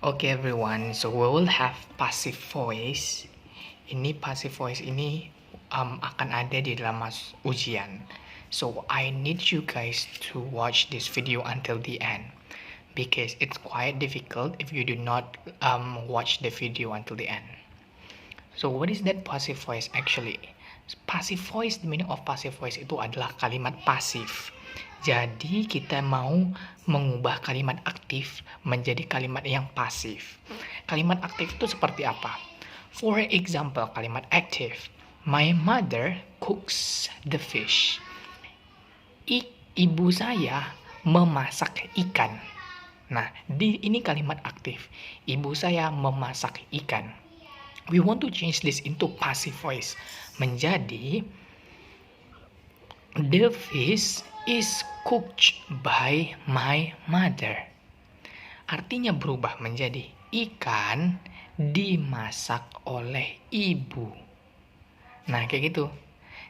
Okay everyone, so we will have passive voice. Ini passive voice ini akan ada di dalam ujian. So I need you guys to watch this video until the end because it's quite difficult if you do not watch the video until the end. So what is that passive voice actually? Passive voice, the meaning of passive voice itu adalah kalimat pasif. Jadi kita mau mengubah kalimat aktif menjadi kalimat yang pasif. Kalimat aktif itu seperti apa? For example, kalimat aktif. My mother cooks the fish. Ibu saya memasak ikan. Nah, ini kalimat aktif. Ibu saya memasak ikan. We want to change this into passive voice. Menjadi the fish is cooked by my mother. Artinya berubah menjadi ikan dimasak oleh ibu. Nah, kayak gitu.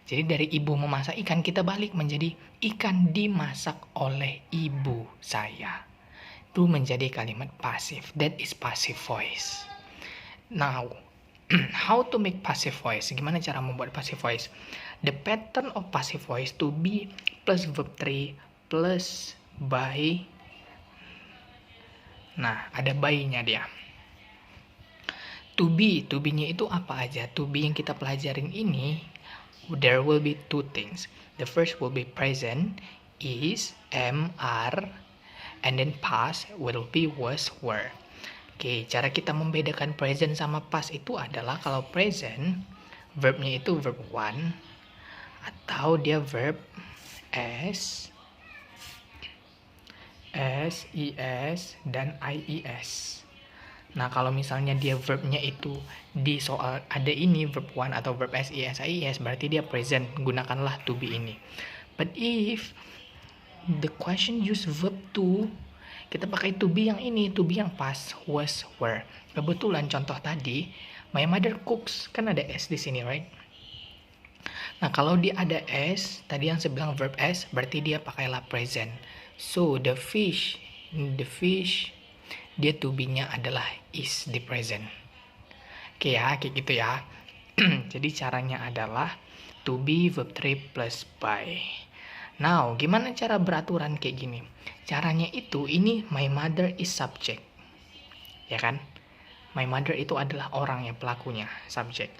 Jadi dari ibu memasak ikan, kita balik menjadi ikan dimasak oleh ibu saya. Itu menjadi kalimat pasif. That is passive voice. Now, how to make passive voice? Gimana cara membuat passive voice? The pattern of passive voice to be plus verb 3 plus by. Nah, ada by-nya dia. To be-nya itu apa aja? To be yang kita pelajarin ini, there will be two things. The first will be present, is, am, are, and then past will be was, were. Oke, cara kita membedakan present sama past itu adalah kalau present, verbnya itu verb 1, atau dia verb s, is, dan ies. Nah, kalau misalnya dia verbnya itu di soal ada ini verb 1 atau verb s, ies, berarti dia present. Gunakanlah to be ini. But if the question use verb to, kita pakai to be yang ini, to be yang past, was, were. Kebetulan contoh tadi, my mother cooks, kan ada s di sini, right? Nah, kalau dia ada s, tadi yang saya bilang verb s, berarti dia pakailah present. So, the fish, dia to be-nya adalah is di present. Oke ya, kayak gitu ya. Jadi caranya adalah to be verb 3 plus by. Now, gimana cara beraturan kayak gini? Caranya itu, ini my mother is subject. Ya kan? My mother itu adalah orang yang pelakunya, subject.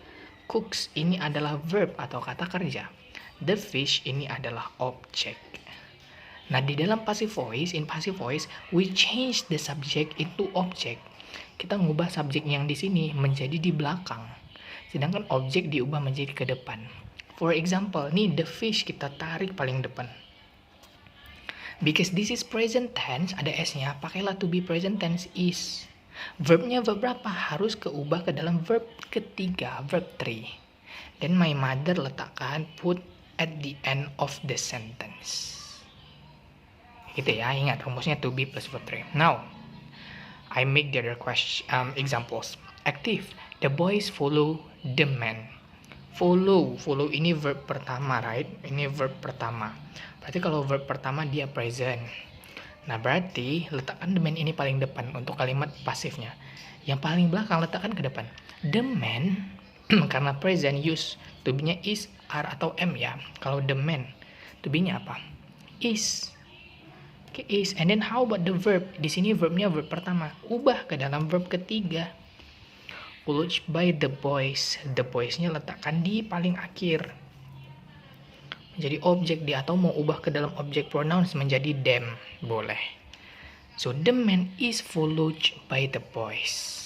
Cooks ini adalah verb atau kata kerja. The fish ini adalah object. Nah, di dalam passive voice, in passive voice, we change the subject into object. Kita mengubah subjek yang di sini menjadi di belakang. Sedangkan objek diubah menjadi ke depan. For example, nih the fish kita tarik paling depan. Because this is present tense, ada s-nya, pakailah to be present tense is. Verbnya verb berapa? Harus keubah ke dalam verb ketiga, verb 3. Dan my mother letakkan put at the end of the sentence. Gitu ya, ingat rumusnya to be plus verb 3. Now, I make the other examples. Active, the boys follow the man. Follow ini verb pertama, right? Ini verb pertama. Berarti kalau verb pertama dia present. Nah, berarti letakkan the man ini paling depan untuk kalimat pasifnya. Yang paling belakang letakkan ke depan. The man, karena present use to be-nya is, are, atau am ya. Kalau the man, to be-nya apa? Is. Okay, is. And then how about the verb? Di sini verbnya verb pertama. Ubah ke dalam verb ketiga. Followed by the boys. The boys-nya letakkan di paling akhir. Menjadi objek dia, atau mau ubah ke dalam objek pronouns menjadi them. Boleh. So, the man is followed by the boys.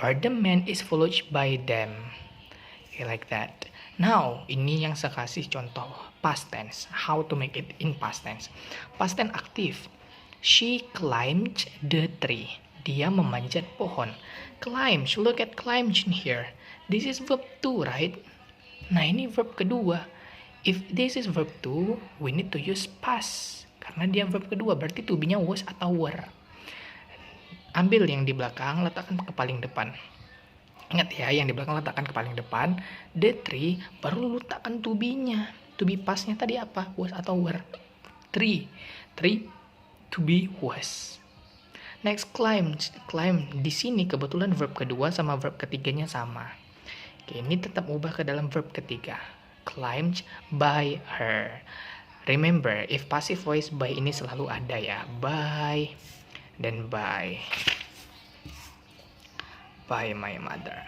Or the man is followed by them. Okay, like that. Now, ini yang saya kasih contoh past tense. How to make it in past tense. Past tense aktif. She climbed the tree. Dia memanjat pohon. Climb, look at climb in here. This is verb 2, right? Nah, ini verb kedua. If this is verb 2, we need to use past. Karena dia verb kedua, berarti to be-nya was atau were. Ambil yang di belakang, letakkan ke paling depan. Ingat ya, yang di belakang letakkan ke paling depan. The tree, baru letakkan to be-nya. To be past-nya tadi apa? Was atau were? Tree, to be was. Next, climbed. Climb di sini kebetulan verb kedua sama verb ketiganya sama. Oke, ini tetap ubah ke dalam verb ketiga. Climbed by her. Remember, if passive voice by ini selalu ada ya. By dan by my mother.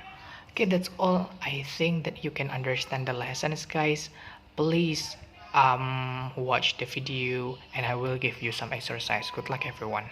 Okay, that's all. I think that you can understand the lessons, guys. Please watch the video and I will give you some exercise. Good luck, everyone.